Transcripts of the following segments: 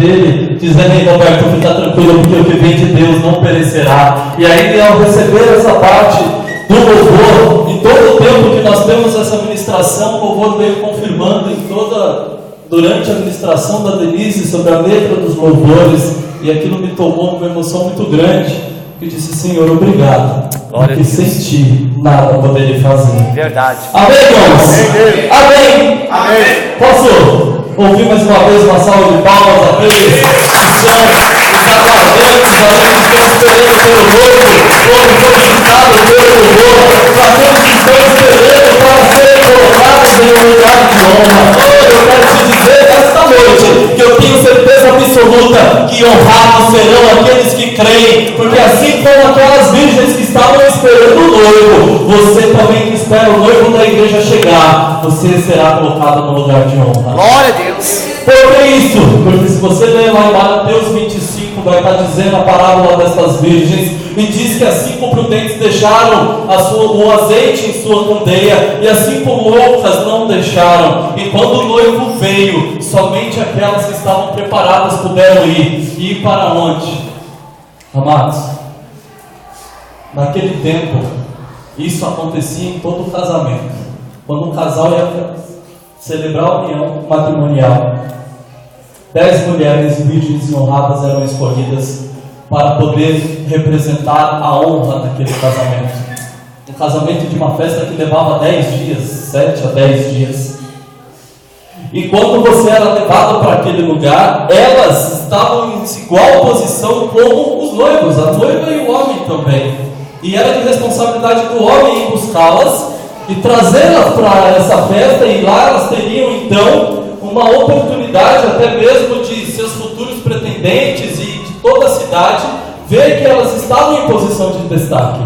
dele, dizendo: "Ei, Roberto, fica tranquilo, porque o que vem de Deus não perecerá." E aí, ao receber essa parte do louvor, em todo o tempo que nós temos essa ministração, o louvor veio confirmando durante a ministração da Denise sobre a letra dos louvores, e aquilo me tomou uma emoção muito grande, que disse: "Senhor, obrigado, porque sem ti nada poderia fazer." Verdade. Amém, irmãos? Amém. Amém. Posso ouvir mais uma vez uma salva de palmas àqueles que são os aguardantes, aqueles que estão esperando pelo noivo, como foi citado pelo louvor, aqueles que estão esperando para serem colocados em um lugar de honra. Eu quero te dizer esta noite que eu tenho certeza absoluta que honrados serão aqueles que creem, porque assim como aquelas virgens que estavam esperando o noivo, você também que espera o noivo da igreja chegar, você será colocado no lugar de honra. Glória a Deus. Por que isso? Porque se você ler lá em Mateus 25, vai estar dizendo a parábola destas virgens, e diz que as 5 prudentes deixaram o azeite em sua candeia, e as 5 loucas não deixaram. E quando o noivo veio, somente aquelas que estavam preparadas puderam ir. E ir para onde? Amados, naquele tempo, isso acontecia em todo casamento. Quando um casal ia celebrar a união matrimonial, 10 mulheres virgens e honradas eram escolhidas para poder representar a honra naquele casamento. Um casamento de uma festa que levava 10 dias, 7 a 10 dias. E quando você era levado para aquele lugar, elas estavam em igual posição como os noivos, a noiva e o homem também. E era de responsabilidade do homem ir buscá-las e trazê-las para essa festa, e lá elas teriam então uma oportunidade até mesmo de seus futuros pretendentes e de toda a cidade ver que elas estavam em posição de destaque.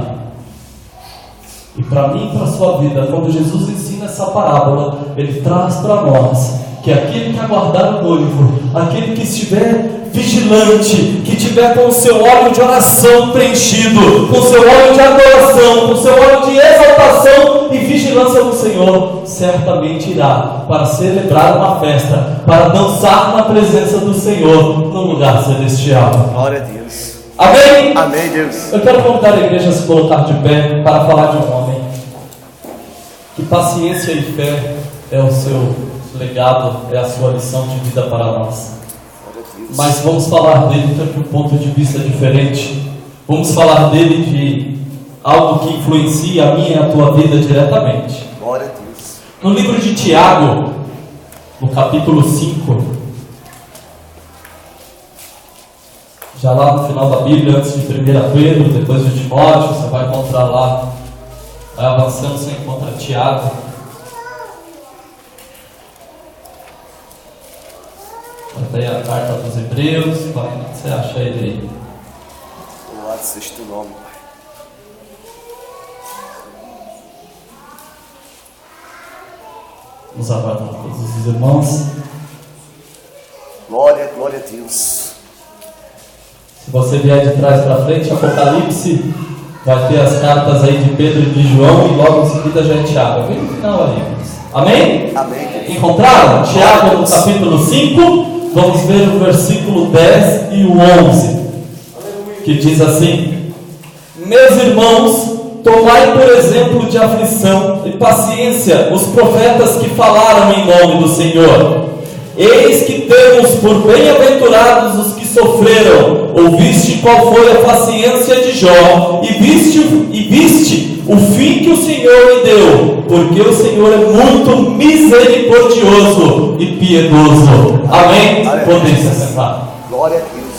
E para mim e para a sua vida, quando Jesus ensina essa parábola, ele traz para nós que aquele que aguardar o noivo, aquele que estiver vigilante, que tiver com o seu óleo de oração preenchido, com o seu óleo de adoração, com o seu óleo de exaltação e vigilância no Senhor, certamente irá para celebrar uma festa, para dançar na presença do Senhor no lugar celestial. Glória a Deus. Amém? Amém, Deus. Eu quero convidar a igreja a se colocar de pé para falar de um homem que paciência e fé é o seu legado, é a sua lição de vida para nós. Mas vamos falar dele de um ponto de vista diferente. Vamos falar dele de algo que influencia a minha e a tua vida diretamente. Glória a Deus. No livro de Tiago, no capítulo 5, já lá no final da Bíblia, antes de 1 Pedro, depois de Timóteo, você vai encontrar lá, vai avançando, você encontra Tiago. Até a carta dos Hebreus, você acha ele aí? Louvado seja teu nome, Pai. Vamos aguardar todos os irmãos. Glória, glória a Deus. Se você vier de trás para frente, Apocalipse, vai ter as cartas aí de Pedro e de João, e logo em seguida já é Tiago. Bem no final ali. Amém? Amém. Encontraram? Tiago no capítulo 5. Vamos ver o versículo 10 e o 11, que diz assim: Meus irmãos, tomai por exemplo de aflição e paciência os profetas que falaram em nome do Senhor. Eis que temos por bem-aventurados os que sofreram. Ouviste qual foi a paciência de Jó, e viste o fim que o Senhor lhe deu, porque o Senhor é muito misericordioso e piedoso. Amém? Podem se sentar. Glória a Deus.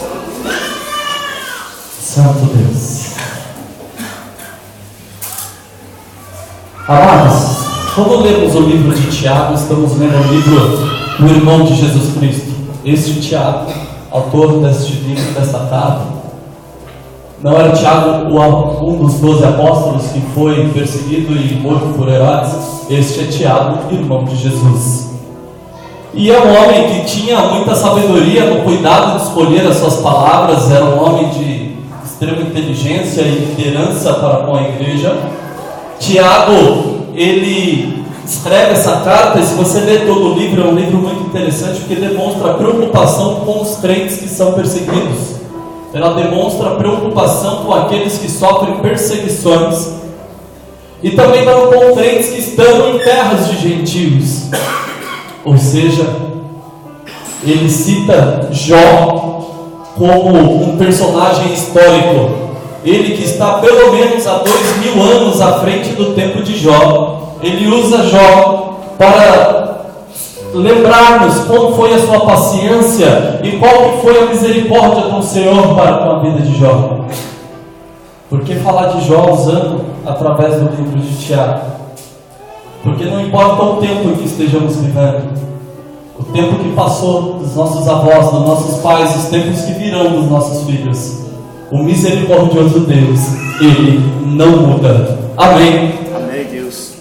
Santo Deus. Amados, quando lemos o livro de Tiago, estamos lendo o livro do irmão de Jesus Cristo. Este Tiago, autor deste livro, desta carta, não era Tiago um dos 12 apóstolos que foi perseguido e morto por Herodes. Este é Tiago, irmão de Jesus. E é um homem que tinha muita sabedoria no cuidado de escolher as suas palavras. Era um homem de extrema inteligência e liderança para com a igreja. Tiago, ele escreve essa carta, e se você ler todo o livro, é um livro muito interessante, porque demonstra a preocupação com os crentes que são perseguidos. Ela demonstra a preocupação com aqueles que sofrem perseguições, e também com crentes que estão em terras de gentios. Ou seja, ele cita Jó como um personagem histórico. Ele que está pelo menos há 2000 anos à frente do tempo de Jó. Ele usa Jó para lembrar-nos como foi a sua paciência e qual que foi a misericórdia do Senhor para com a vida de Jó. Por que falar de Jó usando através do livro de Tiago? Porque não importa o tempo em que estejamos vivendo, o tempo que passou dos nossos avós, dos nossos pais, os tempos que virão dos nossos filhos, o misericordioso Deus, Ele não muda. Amém? Amém, Deus.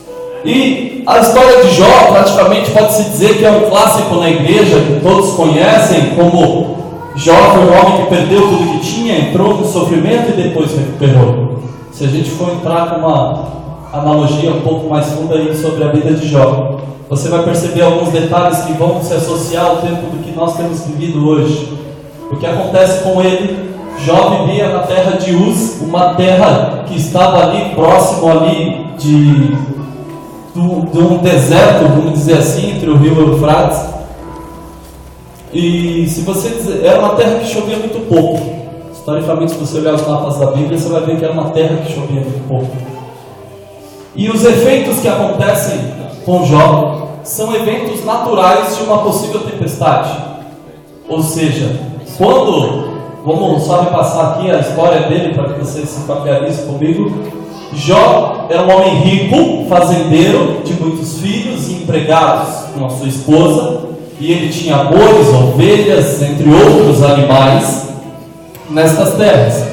E a história de Jó praticamente pode-se dizer que é um clássico na igreja, que todos conhecem, como Jó foi um homem que perdeu tudo que tinha, entrou no sofrimento e depois recuperou. Se a gente for entrar com uma analogia um pouco mais funda aí sobre a vida de Jó, você vai perceber alguns detalhes que vão se associar ao tempo do que nós temos vivido hoje. O que acontece com ele? Jó vivia na terra de Uz, uma terra que estava ali próximo ali de um deserto, vamos dizer assim, entre o rio Eufrates. E se você dizer, era uma terra que chovia muito pouco. Historicamente, se você olhar os mapas da Bíblia, você vai ver que era uma terra que chovia muito pouco. E os efeitos que acontecem com Jó são eventos naturais de uma possível tempestade. Ou seja, vamos só repassar aqui a história dele para que vocês se familiarizem comigo. Jó era um homem rico, fazendeiro, de muitos filhos e empregados com a sua esposa, e ele tinha bois, ovelhas, entre outros animais nestas terras.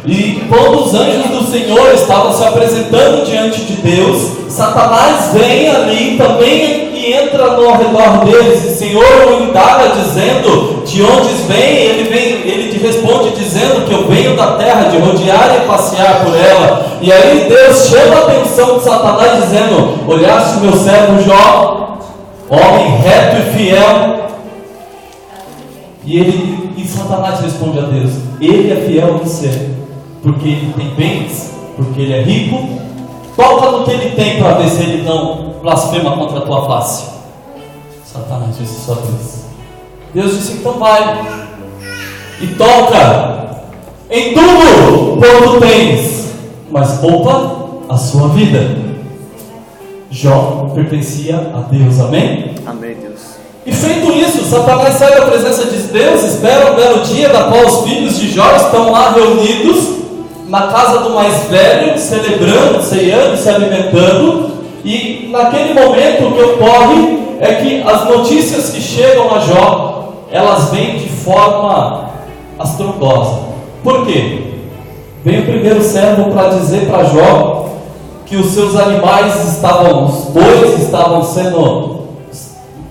E quando os anjos do Senhor estavam se apresentando diante de Deus, Satanás vem ali também e entra ao redor deles. E o Senhor o indaga dizendo: de onde vem? Ele responde dizendo que eu venho da terra de rodear e passear por ela. E aí Deus chama a atenção de Satanás dizendo: olhaste meu servo Jó, homem reto e fiel. E Satanás responde a Deus: ele é fiel a você, porque ele tem bens, porque ele é rico. Toca no que ele tem para ver se ele não blasfema contra a tua face. Satanás disse só Deus. Deus disse: então vai e toca em tudo quanto tens, mas poupa a sua vida. Jó pertencia a Deus, amém? Amém, Deus. E feito isso, Satanás sai da presença de Deus, espera um belo dia da qual os filhos de Jó estão lá reunidos na casa do mais velho, celebrando, ceando, se alimentando. E naquele momento o que ocorre é que as notícias que chegam a Jó, elas vêm de forma astrondosa. Por quê? Vem o primeiro servo para dizer para Jó que os seus animais os bois estavam sendo,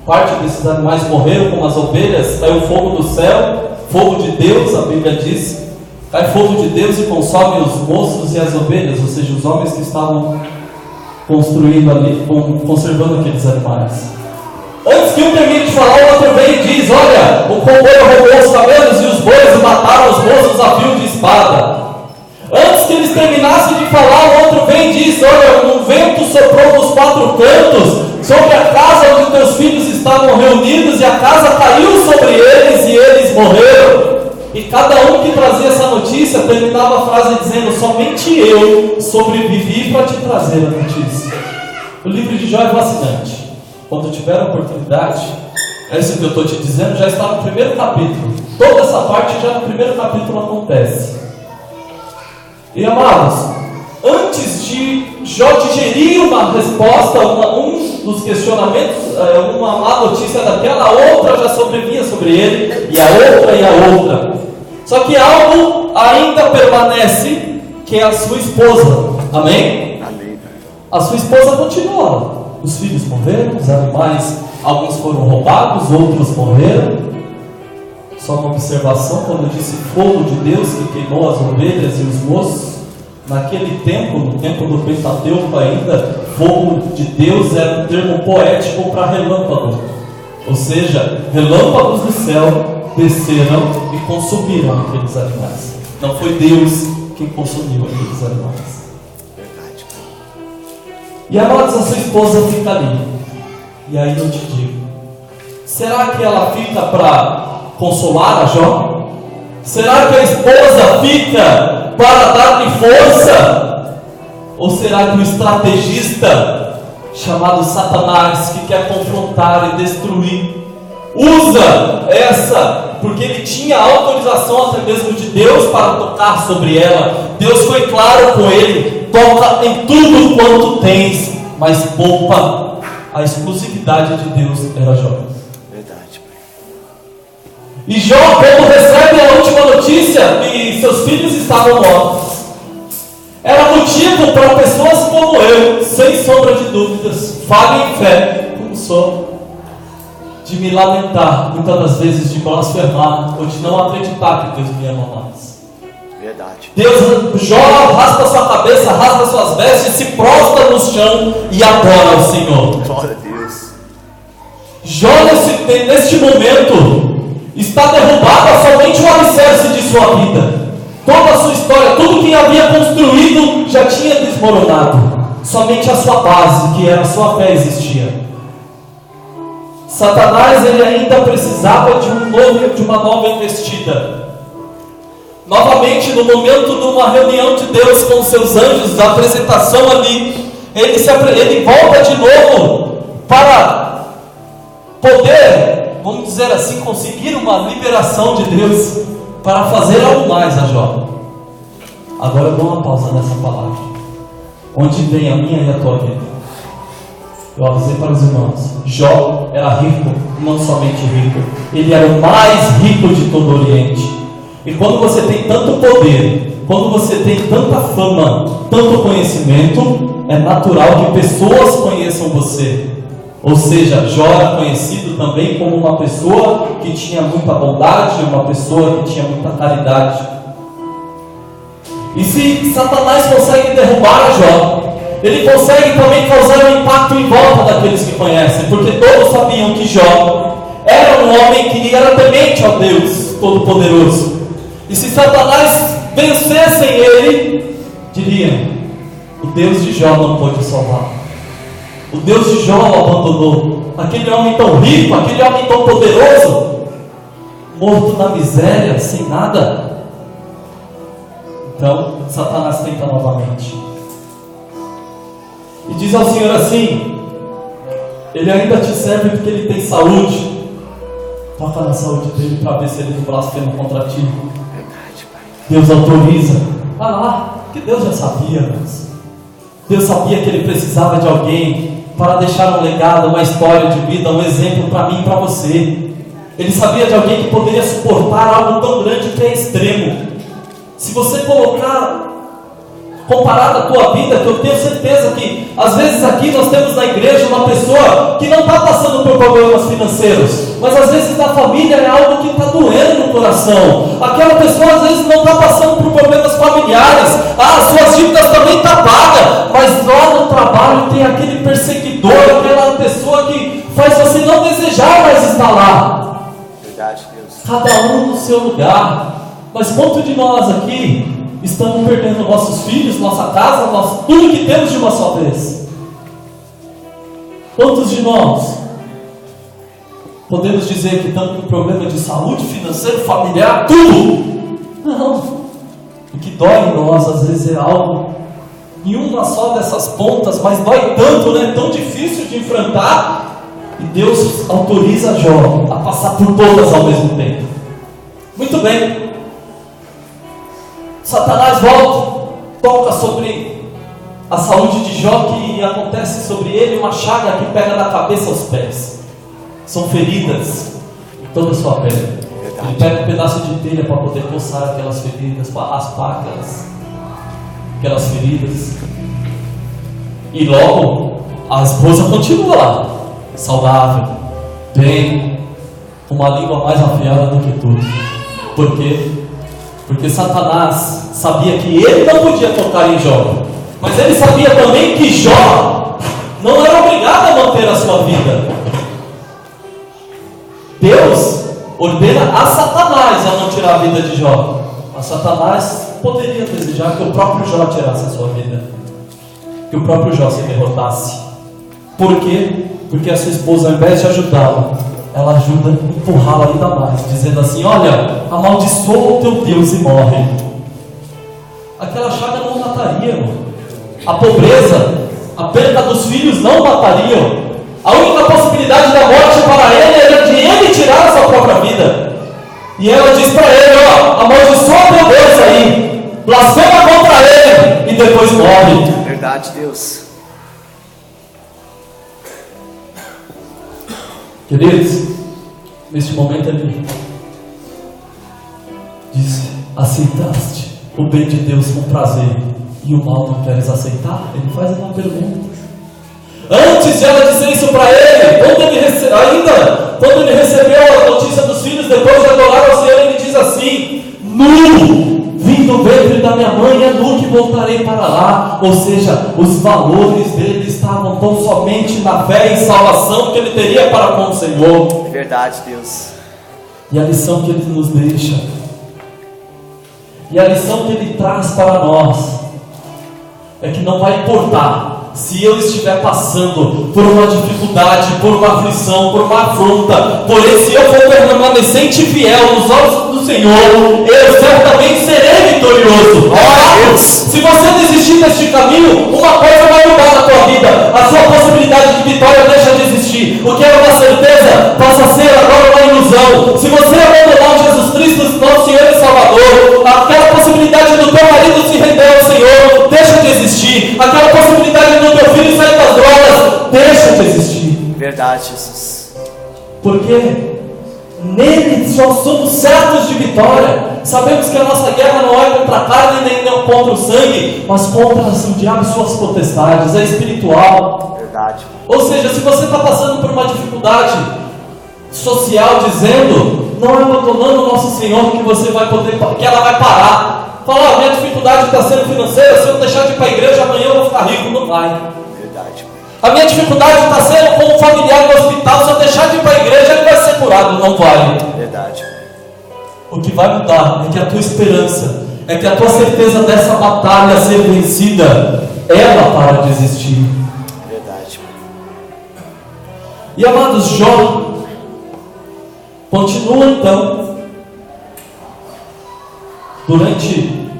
parte desses animais morreram, como as ovelhas. Caiu fogo do céu, fogo de Deus, a Bíblia diz. Cai fogo de Deus e consome os moços e as ovelhas, ou seja, os homens que estavam construindo ali, conservando aqueles animais. Antes que um termine de falar, o outro vem e diz: olha, o comboio roubou os camelos e os bois e mataram os moços a fio de espada. Antes que eles terminassem de falar, o outro vem e diz: olha, um vento soprou dos quatro cantos sobre a casa onde teus filhos estavam reunidos, e a casa caiu sobre eles e eles morreram. E cada um que trazia essa notícia terminava a frase dizendo: somente eu sobrevivi para te trazer a notícia. O livro de Jó é fascinante. Quando tiver a oportunidade, é isso que eu estou te dizendo, já está no primeiro capítulo. Toda essa parte já no primeiro capítulo acontece. E amados, antes de Jó digerir uma resposta, um dos questionamentos, uma má notícia daquela, a outra já sobrevinha sobre ele, e a outra e a outra. Só que algo ainda permanece, que é a sua esposa. Amém? Amém. A sua esposa continua. Os filhos morreram, os animais, alguns foram roubados, outros morreram. Só uma observação: quando eu disse fogo de Deus que queimou as ovelhas e os moços, naquele tempo, no tempo do Pentateuco ainda, fogo de Deus era um termo poético para relâmpago. Ou seja, relâmpagos do céu desceram e consumiram aqueles animais. Não foi Deus quem consumiu aqueles animais. Verdade. E amados, a sua esposa fica ali. E aí eu te digo, será que ela fica para consolar a Jó? Será que a esposa fica para dar-lhe força? Ou será que o estrategista chamado Satanás, que quer confrontar e destruir, usa essa, porque ele tinha autorização até mesmo de Deus para tocar sobre ela? Deus foi claro com ele: toca em tudo quanto tens, mas poupa. A exclusividade de Deus era Jó. Verdade, Pai. E Jó, quando recebe a última notícia que seus filhos estavam mortos, era motivo para pessoas como eu, sem sombra de dúvidas, falha em fé, como sou, de me lamentar, muitas das vezes de blasfemar, ou de não acreditar que Deus me ama mais. Verdade. Jó raspa sua cabeça, raspa suas vestes, se prostra no chão e adora o Senhor. Glória a Deus. Jó neste momento está derrubado somente o alicerce de sua vida. Toda a sua história, tudo que havia construído já tinha desmoronado. Somente a sua base, que era a sua fé, existia. Satanás, ele ainda precisava de uma nova investida. Novamente, no momento de uma reunião de Deus com os seus anjos, da apresentação ali, ele volta de novo para poder, vamos dizer assim, conseguir uma liberação de Deus para fazer algo mais a Jó. Agora eu dou uma pausa nessa palavra. Onde vem a minha e a tua vida? Eu avisei para os irmãos, Jó era rico, não somente rico, ele era o mais rico de todo o Oriente. E quando você tem tanto poder, quando você tem tanta fama, tanto conhecimento, é natural que pessoas conheçam você. Ou seja, Jó era conhecido também como uma pessoa que tinha muita bondade, uma pessoa que tinha muita caridade. E se Satanás consegue derrubar Jó, ele consegue também causar um impacto em volta daqueles que conhecem, porque todos sabiam que Jó era um homem que era temente ao Deus Todo-Poderoso. E se Satanás vencessem ele, diriam: o Deus de Jó não pôde salvar. O Deus de Jó o abandonou. Aquele homem tão rico, aquele homem tão poderoso, morto na miséria, sem nada. Então, Satanás tenta novamente. E diz ao Senhor assim: ele ainda te serve porque ele tem saúde. Toca na saúde dele para ver se ele não blasfema contra ti. Deus autoriza. Vai lá, que Deus já sabia, mas Deus sabia que ele precisava de alguém para deixar um legado, uma história de vida, um exemplo para mim e para você. Ele sabia de alguém que poderia suportar algo tão grande que é extremo. Se você colocar, comparado a tua vida, que eu tenho certeza que às vezes aqui nós temos na igreja uma pessoa que não está passando por problemas financeiros, mas às vezes na família é algo que está doendo no coração. Aquela pessoa às vezes não está passando por problemas familiares, suas dívidas também estão pagas, mas lá no trabalho tem aquele perseguidor, aquela pessoa que faz você não desejar mais estar lá. Verdade, Deus. Cada um no seu lugar. Mas quanto de nós aqui estamos perdendo nossos filhos, nossa casa, tudo que temos de uma só vez? Quantos de nós podemos dizer que estamos com problema de saúde, financeiro, familiar, tudo? Não. O que dói em nós às vezes é algo em uma só dessas pontas, mas dói tanto, né? Tão difícil de enfrentar. E Deus autoriza Jó a passar por todas ao mesmo tempo. Muito bem. Satanás volta, toca sobre a saúde de Jó, que acontece sobre ele uma chaga que pega da cabeça aos pés. São feridas em toda a sua pele. Ele pega um pedaço de telha para poder coçar aquelas feridas, para raspar aquelas feridas. E logo a esposa continua lá, saudável, bem, com uma língua mais afiada do que tudo. Por quê? Porque Satanás sabia que ele não podia tocar em Jó, mas ele sabia também que Jó não era obrigado a manter a sua vida. Deus ordena a Satanás a não tirar a vida de Jó. Mas Satanás poderia desejar que o próprio Jó tirasse a sua vida, que o próprio Jó se derrotasse. Por quê? Porque a sua esposa, ao invés de ajudá-lo, ela ajuda a empurrá-lo ainda mais, dizendo assim: olha, amaldiçoa o teu Deus e morre. Aquela chaga não mataria, irmão. A pobreza, a perda dos filhos não matariam. A única possibilidade da morte para ele era de ele tirar a sua própria vida. E ela diz para ele: ó, amaldiçoa teu Deus aí, blasfema contra ele e depois morre. Verdade, Deus. Queridos, neste momento ele disse: aceitaste o bem de Deus com prazer e o mal não queres aceitar? Ele faz uma pergunta. Antes de ela dizer isso para ele, quando ele recebeu a notícia dos filhos, depois de adorar ao Senhor, ele diz assim: nu vim do ventre da minha mãe, é nu que voltarei para lá. Ou seja, os valores dele estavam tão somente na fé e salvação que ele teria para com o Senhor. Verdade, Deus. E a lição que ele nos deixa, e a lição que ele traz para nós, é que não vai importar se eu estiver passando por uma dificuldade, por uma aflição, por uma afronta, porém se eu for permanecente e fiel nos olhos do Senhor, eu certamente serei vitorioso. Deus. Se você desistir deste caminho, uma coisa vai mudar na tua vida: a sua possibilidade de vitória deixa de existir. O que era uma certeza passa a ser agora uma ilusão. Se você abandonar Jesus Cristo, nosso Senhor e Salvador, aquela possibilidade do teu marido se render ao Senhor deixa de existir. Aquela possibilidade do teu filho sair das drogas deixa de existir. Verdade, Jesus. Porque nele só somos certos de vitória. Sabemos que a nossa guerra não é contra a carne nem contra o sangue, mas contra o diabo e suas potestades, é espiritual. Verdade. Ou seja, se você está passando por uma dificuldade social, dizendo, não é abandonando o nosso Senhor que você vai poder, que ela vai parar. Fala: minha dificuldade está sendo financeira, se eu deixar de ir para a igreja amanhã eu vou ficar rico. Não vai. Verdade. A minha dificuldade está sendo como um familiar no hospital, se eu deixar de ir para a igreja ele vai ser curado. Não vai. Verdade. O que vai mudar é que a tua esperança, é que a tua certeza dessa batalha ser vencida, ela para de existir. Verdade. E amados, Jó continua então, durante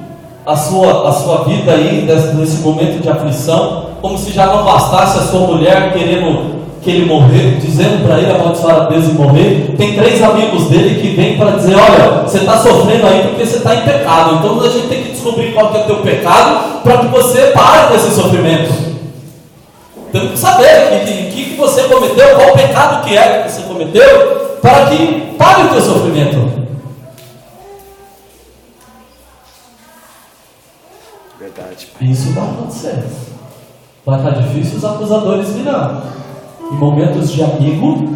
a sua vida aí, nesse momento de aflição, como se já não bastasse a sua mulher querendo que ele morrer, dizendo para ele amaldiçoar a Deus e morrer. Tem 3 amigos dele que vêm para dizer: olha, você está sofrendo aí porque você está em pecado, então a gente tem que descobrir qual que é o teu pecado para que você pare com esse sofrimento. Temos que saber o que você cometeu, qual o pecado que é que você cometeu, para que pare o teu sofrimento. Verdade. E isso vai acontecer. Vai estar difícil, os acusadores virão. Em momentos de amigo,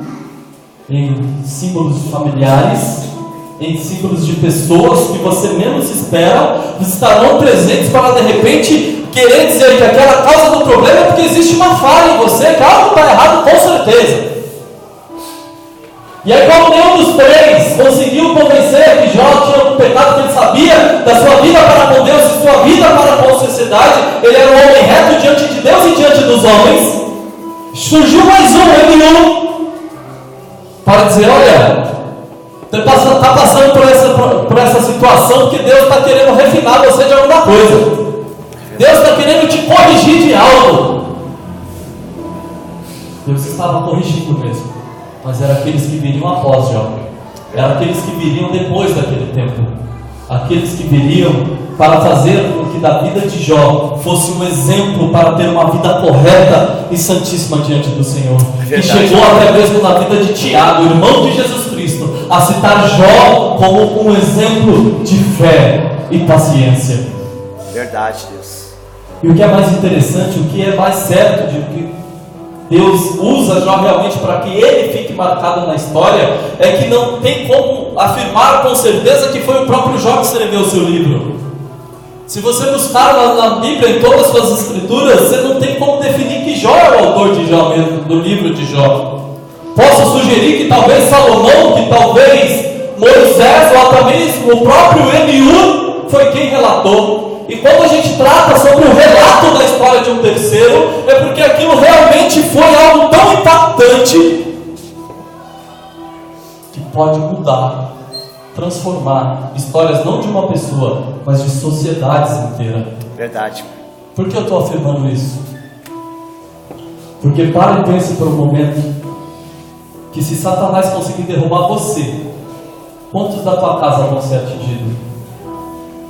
em símbolos familiares, em símbolos de pessoas que você menos espera, estarão presentes para de repente querer dizer que aquela causa do problema é porque existe uma falha em você, que algo está errado com certeza. E aí, como nenhum dos 3 conseguiu convencer que Jó tinha algum pecado que ele sabia da sua vida para com Deus e sua vida para com a sociedade, ele era um homem reto diante de Deus e diante dos homens, surgiu mais um, para dizer: olha, está passando por essa situação porque Deus está querendo refinar você de alguma coisa. Deus está querendo te corrigir de algo. Deus estava corrigindo mesmo, mas eram aqueles que viriam após Jó, eram aqueles que viriam depois daquele tempo, aqueles que viriam para fazer com que da vida de Jó fosse um exemplo para ter uma vida correta e santíssima diante do Senhor. E chegou até mesmo na vida de Tiago, irmão de Jesus Cristo, a citar Jó como um exemplo de fé e paciência. Verdade, Deus. E o que é mais interessante, o que é mais certo de que Deus usa Jó realmente para que ele fique marcado na história, é que não tem como afirmar com certeza que foi o próprio Jó que escreveu o seu livro. Se você buscar na Bíblia, em todas as suas escrituras, você não tem como definir que Jó é o autor de Jó mesmo, do livro de Jó. Posso sugerir que talvez Salomão, que talvez Moisés, ou até mesmo o próprio Eliú foi quem relatou. E quando a gente trata sobre o relato da história de um terceiro, é porque aquilo realmente foi algo tão impactante que pode mudar, transformar histórias não de uma pessoa, mas de sociedades inteiras. Verdade. Por que eu estou afirmando isso? Porque para e pense por um momento que se Satanás conseguir derrubar você, quantos da tua casa vão ser atingidos?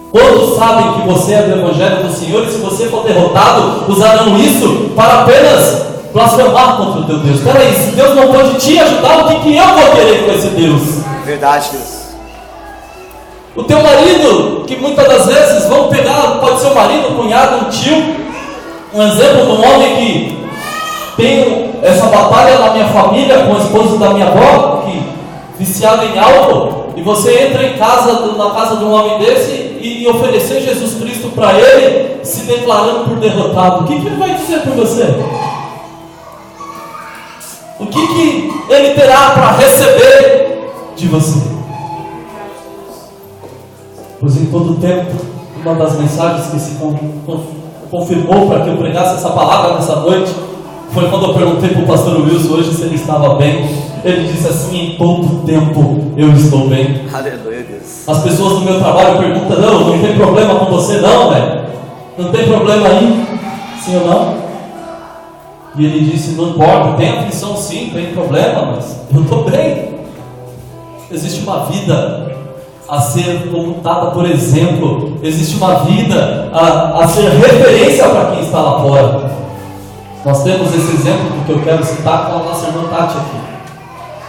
Quantos sabem que você é do Evangelho do Senhor e se você for derrotado, usarão isso para apenas blasfemar contra o teu Deus? Peraí, se Deus não pode te ajudar, o que eu vou querer com esse Deus? Verdade, Deus. O teu marido, que muitas das vezes vão pegar, pode ser o marido, um cunhado, um tio, um exemplo de um homem que tem essa batalha na minha família com a esposa da minha avó, que viciada em álcool, e você entra em casa, na casa de um homem desse e oferecer Jesus Cristo para ele, se declarando por derrotado, o que ele vai dizer por você? O que ele terá para receber de você? Pois em todo tempo, uma das mensagens que se confirmou para que eu pregasse essa palavra nessa noite foi quando eu perguntei para o pastor Wilson hoje se ele estava bem. Ele disse assim: em todo tempo eu estou bem. Aleluia, Deus. As pessoas do meu trabalho perguntam: não tem problema com você não, velho? Não tem problema aí? Sim ou não? E ele disse: não importa, tem aflição sim, tem problema, mas eu estou bem. Existe uma vida a ser comutada por exemplo, existe uma vida a ser referência para quem está lá fora. Nós temos esse exemplo que eu quero citar com a nossa irmã Tati aqui.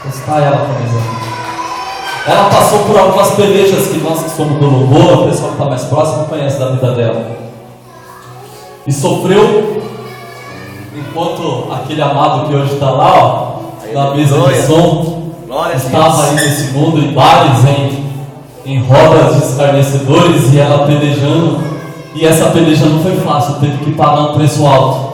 Vou citar ela como exemplo. Ela passou por algumas pelejas que nós que somos do louvor, o pessoal que está mais próximo conhece da vida dela. E sofreu enquanto aquele amado que hoje está lá, ó, na mesa de som, estava aí nesse mundo em bares, em rodas de escarnecedores, e ela pelejando. E essa peleja não foi fácil, teve que pagar um preço alto.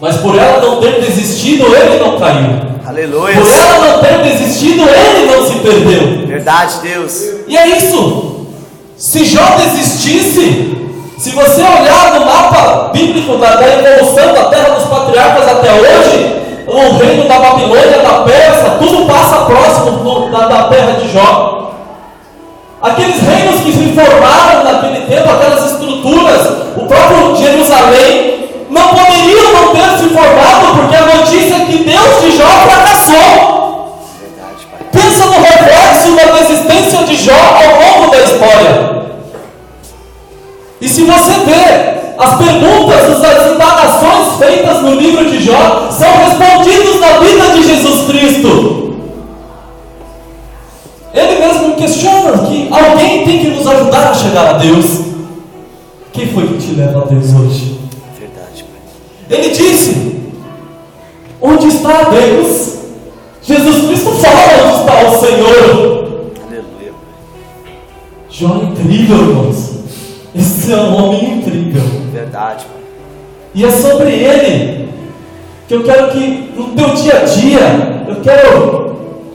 Mas por ela não ter desistido, ele não caiu. Aleluia. Por ela não ter desistido, ele não se perdeu. Verdade, Deus. E é isso. Se Jó desistisse, se você olhar no mapa bíblico da evolução da terra dos patriarcas até hoje, o reino da Babilônia, da Pérsia, tudo passa próximo da terra de Jó. Aqueles reinos que se formaram naquele tempo, aquelas estruturas, o próprio Jerusalém, não poderiam não ter se formado, porque a notícia é que Deus de Jó fracassou. Verdade, Pai. Pensa no reflexo da desistência de Jó ao longo da história. E se você vê, as perguntas, as indagações feitas no livro de Jó são respondidas na vida de Jesus Cristo. Ele mesmo questiona que alguém tem que nos ajudar a chegar a Deus. Quem foi que te leva a Deus hoje? Verdade, Pai. Ele disse: onde está Deus? Jesus Cristo fala onde está o Senhor. Aleluia, Pai. Jó é incrível, irmãos. Esse é um homem incrível. Verdade, Pai. E é sobre ele que eu quero que no teu dia a dia, eu quero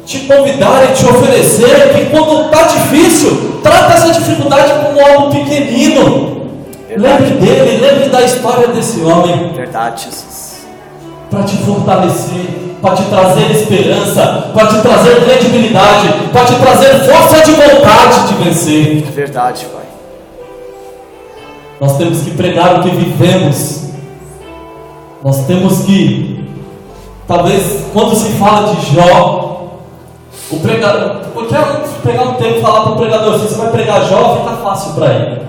te convidar e te oferecer que quando está difícil, trata essa dificuldade como algo pequenino. Lembre dele, lembre da história desse homem. Verdade, Jesus. Para te fortalecer, para te trazer esperança, para te trazer credibilidade, para te trazer força de vontade de vencer. Verdade, Pai. Nós temos que pregar o que vivemos. Nós temos que, talvez, quando se fala de Jó, o pregador, eu quero pegar um tempo e falar para o pregador: se você vai pregar Jó, fica fácil para ele.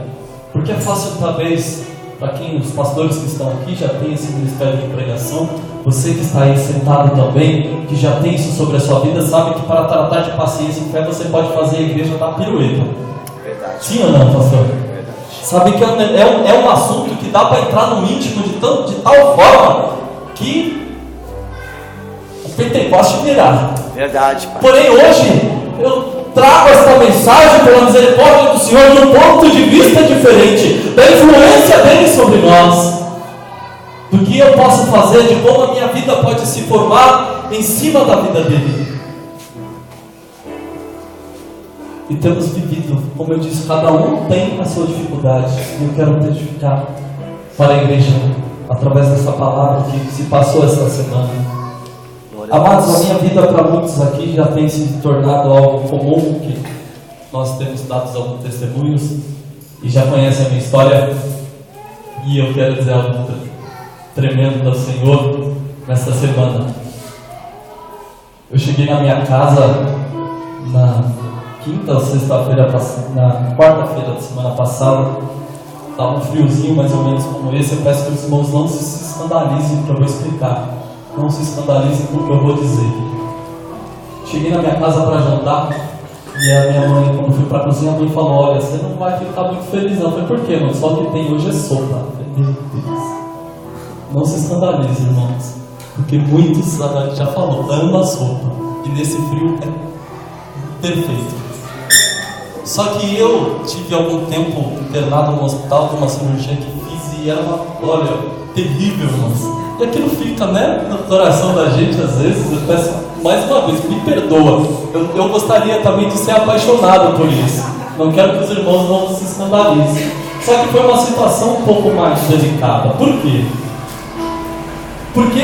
Porque é fácil, talvez, para quem, os pastores que estão aqui já tem esse ministério de pregação, você que está aí sentado também, que já tem isso sobre a sua vida, sabe que para tratar de paciência e fé, você pode fazer a igreja dar pirueta. Verdade. Sim ou não, pastor? Verdade. Sabe que é um assunto que dá para entrar no íntimo de tal forma que o Pentecoste virá. Verdade, Pai. Porém hoje, trago esta mensagem pela misericórdia do Senhor de um ponto de vista diferente, da influência dele sobre nós, do que eu posso fazer, de como a minha vida pode se formar em cima da vida dele. E temos vivido, como eu disse, cada um tem a sua dificuldade, e eu quero testificar para a igreja, através dessa palavra que se passou esta semana. Amados, a minha vida para muitos aqui já tem se tornado algo comum, que nós temos dado alguns testemunhos e já conhecem a minha história, e eu quero dizer algo tremendo do Senhor nesta semana. Eu cheguei na minha casa na quinta ou sexta-feira, na quarta-feira da semana passada. Estava um friozinho mais ou menos como esse. Eu peço que os irmãos não se escandalizem, que eu vou explicar. Não se escandalizem com o que eu vou dizer. Cheguei na minha casa para jantar, e a minha mãe, quando fui para a cozinha, a mãe falou: olha, você não vai ficar muito feliz não. Eu falei: por quê, mãe? Só o que tem hoje é sopa. Eu falei: meu Deus. Não se escandalizem, irmãos, porque muitos, a gente já falou, amam a sopa, e nesse frio é perfeito. Só que eu tive algum tempo internado no hospital de uma cirurgia que fiz, e era olha, terrível, irmãos. E aquilo fica, né, no coração da gente às vezes. Eu peço mais uma vez, me perdoa. Eu gostaria também de ser apaixonado por isso. Não quero que os irmãos não se escandalizem. Só que foi uma situação um pouco mais delicada. Por quê? Porque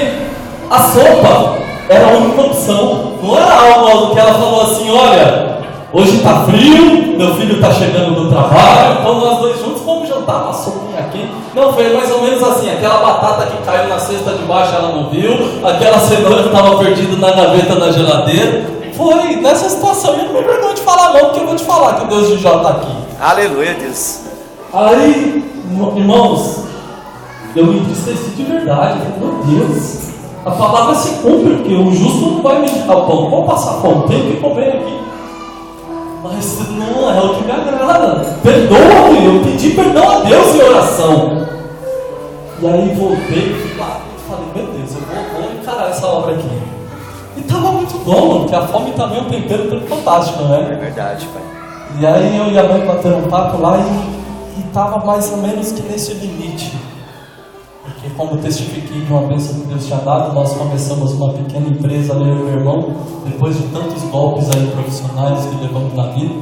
a sopa era a única opção. Não era algo que ela falou assim: olha, hoje está frio, meu filho está chegando do trabalho, então nós dois juntos vamos jantar uma sopinha aqui. Não, foi mais ou menos assim: aquela batata que caiu na cesta de baixo ela não viu, aquela cenoura que estava perdida na gaveta da geladeira. Foi nessa situação. Eu não me vergonho de falar não, porque eu vou te falar que o Deus de Jó está aqui. Aleluia, Deus. Aí, irmãos, eu me entristeci de verdade. Meu Deus, a palavra se cumpre, porque o justo não vai mendigar o pão. Vou passar fome, tenho que comer aqui. Mas não, é o que me agrada. Perdoa-me, eu pedi perdão a Deus em oração. E aí voltei e falei: meu Deus, eu vou encarar essa obra aqui. E estava muito bom, porque a fome também é um tempero fantástico, né? É verdade, pai. E aí eu e a mãe bateram um papo lá e estava mais ou menos que nesse limite. Porque, como eu testifiquei de uma bênção que Deus tinha dado, nós começamos uma pequena empresa, eu e meu irmão, depois de tantos golpes aí profissionais que levamos na vida.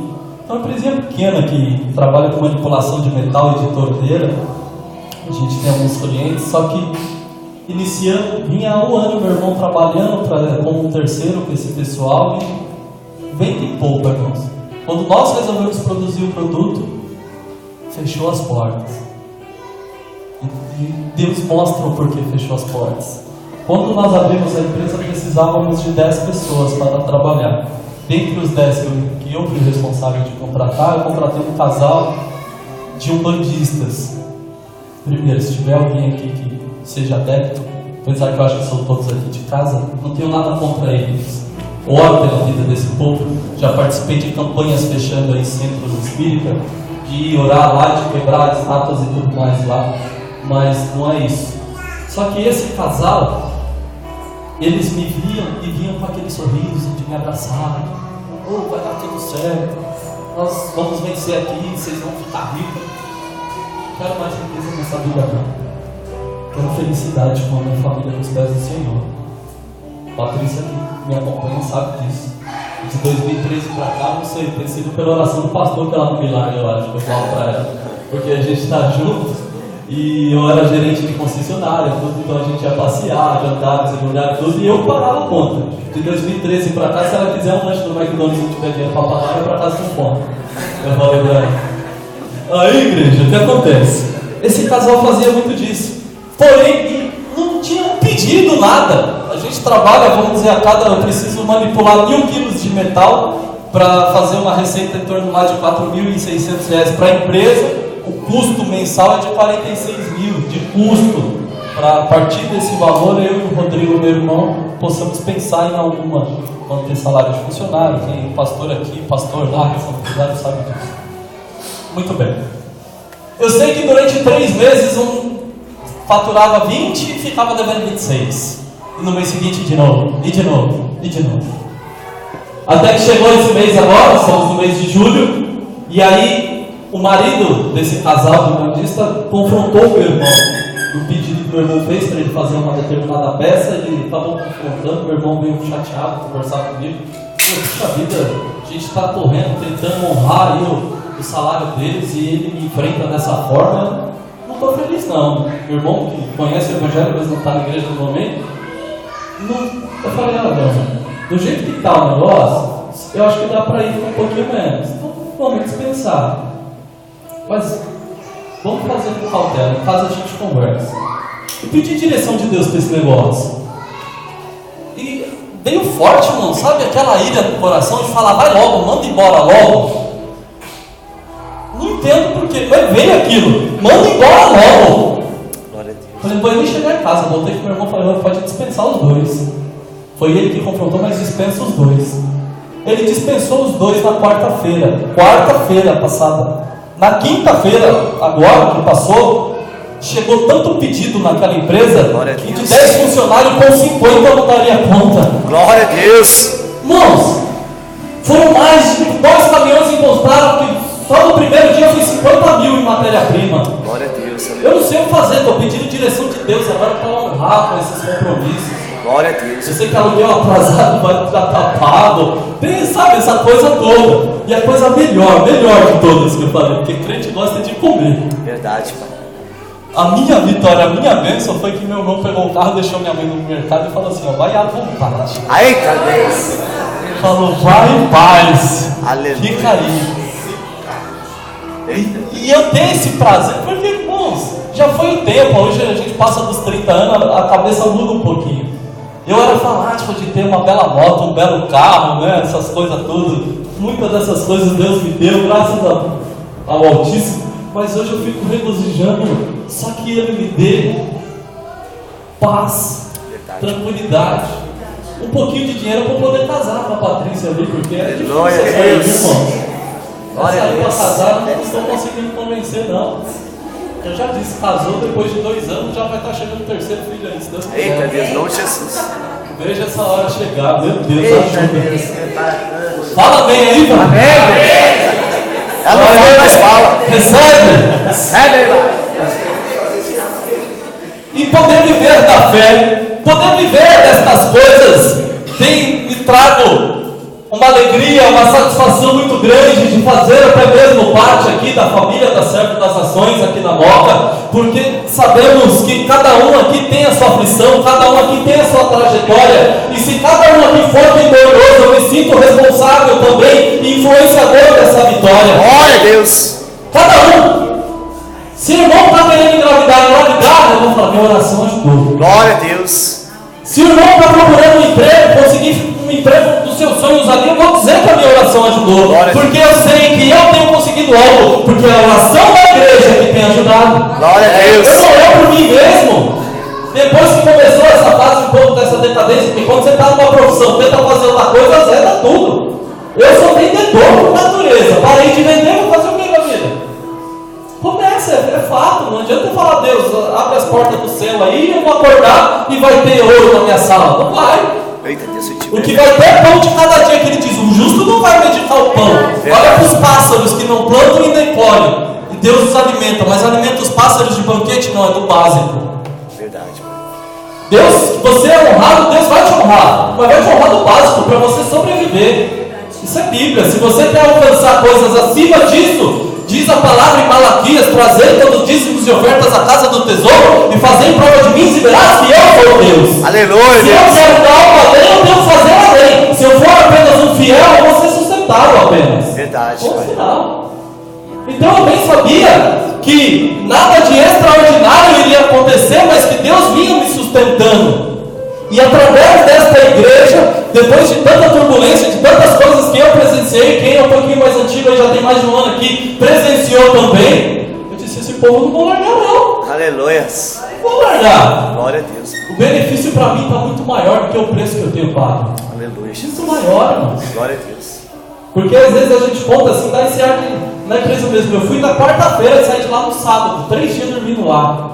Então, uma empresinha pequena que trabalha com manipulação de metal e de torneira. A gente tem alguns clientes, só que iniciando, vinha há um ano meu irmão trabalhando como um terceiro com esse pessoal, e vem que pouco, irmãos. Quando nós resolvemos produzir o produto, fechou as portas. E Deus mostra o porquê fechou as portas. Quando nós abrimos a empresa, precisávamos de 10 pessoas para trabalhar. Dentre os 10 que eu fui responsável de contratar, eu contratei um casal de umbandistas. Primeiro, se tiver alguém aqui que seja adepto, apesar que eu acho que são todos aqui de casa, não tenho nada contra eles. Oro pela vida desse povo. Já participei de campanhas fechando aí centros espíritas, de orar lá, de quebrar estátuas e tudo mais lá. Mas não é isso. Só que esse casal, eles me viam e vinham com aquele sorriso de me abraçar. Oh, vai dar tudo certo, nós vamos vencer aqui, vocês vão ficar ricos. Não quero mais riqueza nessa vida não. Quero felicidade com a minha família nos pés do Senhor. Patrícia que me acompanha sabe disso. De 2013 para cá, não sei, tem sido pela oração do pastor que ela não me larga, eu acho que eu falo para ela. Porque a gente está junto. E eu era gerente de concessionária, tudo, então a gente ia passear, jantar, lugares, tudo, e eu parava a conta. De 2013 para cá, se ela quiser um lanche no McDonald's e não tiver dinheiro para pagar, eu para casa com fome. Eu falei pra ela. Aí, igreja, o que acontece? Esse casal fazia muito disso. Porém, não tinha um pedido, nada. A gente trabalha, vamos dizer, eu preciso manipular 1.000 quilos de metal para fazer uma receita em torno mais de R$4.600 para a empresa. O custo mensal é de 46 mil de custo. Para a partir desse valor, eu e o Rodrigo, meu irmão, possamos pensar em alguma. Vamos ter salário de funcionário, tem pastor aqui, pastor lá, responsabilidade, sabe disso. Muito bem. Eu sei que durante 3 meses faturava 20 e ficava devendo 26. E no mês seguinte de novo, e de novo, e de novo. Até que chegou esse mês agora, estamos no mês de julho, e aí o marido desse casal de bandista confrontou o meu irmão. O pedido que o meu irmão fez para ele fazer uma determinada peça, ele acabou confrontando, meu irmão veio chateado conversar comigo. Puxa vida, a gente está correndo, tentando honrar aí o salário deles e ele me enfrenta dessa forma. Não estou feliz não. Meu irmão que conhece o Evangelho, mas não está na igreja no momento, eu falei, do jeito que está o negócio, eu acho que dá para ir um pouquinho menos. Então vamos dispensar. Mas vamos fazer com cautela, em casa a gente conversa. E pedir direção de Deus para esse negócio. E veio forte, mano, sabe aquela ira no coração de falar, vai logo, manda embora logo. Não entendo porquê, mas veio aquilo, manda embora logo. Falei, vou nem chegar em casa, voltei com meu irmão e falei, pode dispensar os dois. Foi ele que confrontou, mas dispensa os dois. Ele dispensou os dois na quarta-feira passada. Na quinta-feira, agora que passou, chegou tanto pedido naquela empresa que de 10 funcionários com 50 eu não daria conta. Glória a Deus. Irmãos, foram mais de 2 caminhões encontraram que só no primeiro dia foi 50 mil em matéria-prima. Glória a Deus. Eu não sei o que fazer, estou pedindo direção de Deus agora para honrar com esses compromissos. Glória a Deus. Eu sei que aluguel atrasado vai já estar pago. Tem, sabe, essa coisa toda. E a coisa melhor de todas que eu falei, porque crente gosta de comer. Verdade, pai. A minha vitória, a minha bênção foi que meu irmão pegou o carro, deixou minha mãe no mercado e falou assim, vai à vontade. Eita Deus. Falou, vai em paz. Aleluia. Fica aí. E eu tenho esse prazer, porque, irmãos, já foi o tempo. Hoje a gente passa dos 30 anos, a cabeça muda um pouquinho. Eu era fanático de ter uma bela moto, um belo carro, né? Essas coisas tudo. Muitas dessas coisas Deus me deu, graças ao Altíssimo. Mas hoje eu fico regozijando, só que Ele me dê paz, tranquilidade, um pouquinho de dinheiro para poder casar com a Patrícia ali, porque é difícil essa aí, irmão. Essa aí para casar não estou conseguindo convencer, não. Eu já disse, casou, depois de 2 anos já vai estar chegando o 3º filho aí, se Deus quiser. Eita Deus, não Jesus. Veja essa hora chegar, meu Deus, Eita ajuda. Deus. Fala bem aí, mano. Amém. Ela não fala, mas fala. Recebe. Recebe, irmão. E poder viver da fé, poder viver destas coisas, tem me trago uma alegria, uma satisfação muito grande de fazer até mesmo parte aqui da família da Servo das Nações aqui na Moca, porque sabemos que cada um aqui tem a sua aflição, cada um aqui tem a sua trajetória, e se cada um aqui for vitorioso, eu me sinto responsável também e influenciador dessa vitória. Glória a Deus. Cada um. Se o irmão está querendo engravidar, eu vou falar, minha oração ajudou. Glória a Deus. Se o irmão está procurando um emprego, conseguir um emprego dos seus sonhos ali, eu vou dizer que a minha oração ajudou. Porque eu sei que eu tenho conseguido algo, porque a oração da igreja que tem ajudado. Glória a Deus. Eu não olho por mim mesmo. Depois que começou essa fase um pouco dessa decadência, porque quando você está numa profissão, tenta fazer outra coisa, azeda tudo. Eu sou vendedor por natureza. Parei de vender, vou fazer o que na vida? Começa, é fato, não adianta eu falar, Deus, abre as portas do céu aí, eu vou acordar e vai ter ouro na minha sala. Não vai. Eita Deus, O que vai ter é pão de cada dia, que ele diz, o justo não vai meditar o pão. Olha para os pássaros que não plantam e nem colhem, e Deus os alimenta, mas alimenta os pássaros de banquete, não, é do básico. Verdade. Deus, você é honrado, Deus vai te honrar, mas vai te honrar do básico, para você sobreviver. Isso é Bíblia. Se você quer alcançar coisas acima disso, diz a palavra em Malaquias, trazei todos os dízimos e ofertas à casa do tesouro e fazei prova de mim, e verás que eu sou Deus. Aleluia. Se eu quero dar algo além, eu tenho que fazer além. Se eu for apenas um fiel, eu vou ser sustentável apenas. Verdade. Ponto final. Então eu bem sabia que nada de extraordinário iria acontecer, mas que Deus vinha me sustentando. E através desta igreja, depois de tanta turbulência, de tantas coisas que eu presenciei, quem é um pouquinho mais antigo e já tem mais de um ano aqui, presenciou também, eu disse, esse povo não vou largar não. Aleluia. Não vou largar. Glória a Deus. O benefício para mim está muito maior do que o preço que eu tenho pago. Aleluia. Muito maior, irmão. Glória a Deus. Porque às vezes a gente conta assim, dá esse ar de, na empresa mesmo. Eu fui na quarta-feira e saí de lá no sábado, 3 dias dormindo lá.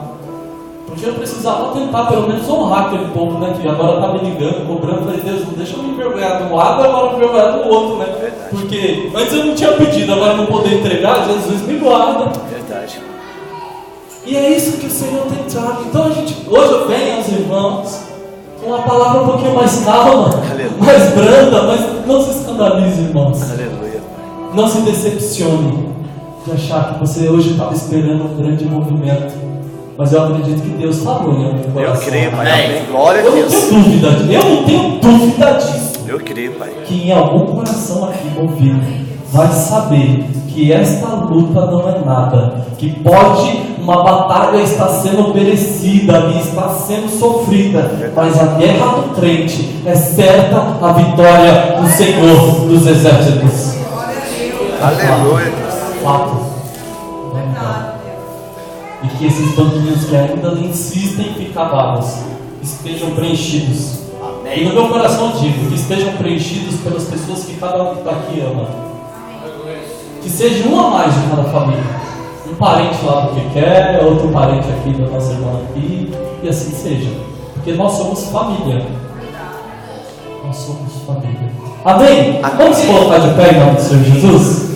Porque eu precisava tentar pelo menos honrar aquele povo, né? Que agora tá me ligando, cobrando. Falei, Deus, não deixa eu me envergonhar do lado, agora me envergonhar do outro, né? Verdade. Porque antes eu não tinha pedido, agora não poder entregar, Jesus me guarda. Verdade. E é isso que o Senhor tem trago. Então hoje eu venho aos irmãos com uma palavra um pouquinho mais calma, Aleluia. mais branda, mas não se escandalize, irmãos. Aleluia, Pai. Não se decepcione de achar que você hoje estava esperando um grande movimento. Mas eu acredito que Deus falou em algum Eu coração. creio, Pai. Amém. Glória a Eu não Deus. tenho dúvida, eu não tenho dúvida disso. Eu creio, Pai. Que em algum coração aqui movido vai saber que esta luta não é nada, que pode uma batalha estar sendo oferecida e está sendo sofrida, mas a guerra do crente é certa a vitória do Senhor dos exércitos. Aleluia. Fato. E que esses banquinhos que ainda insistem em ficar vagos estejam preenchidos. E no meu coração eu digo que estejam preenchidos pelas pessoas que cada um que está aqui ama. Que seja um a mais de cada família. Um parente lá do que quer, outro parente aqui da nossa irmã aqui, e assim seja. Porque nós somos família. Nós somos família. Amém? Vamos colocar de pé em nome do Senhor Jesus?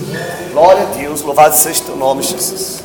Glória a Deus. Louvado seja o teu nome, Jesus.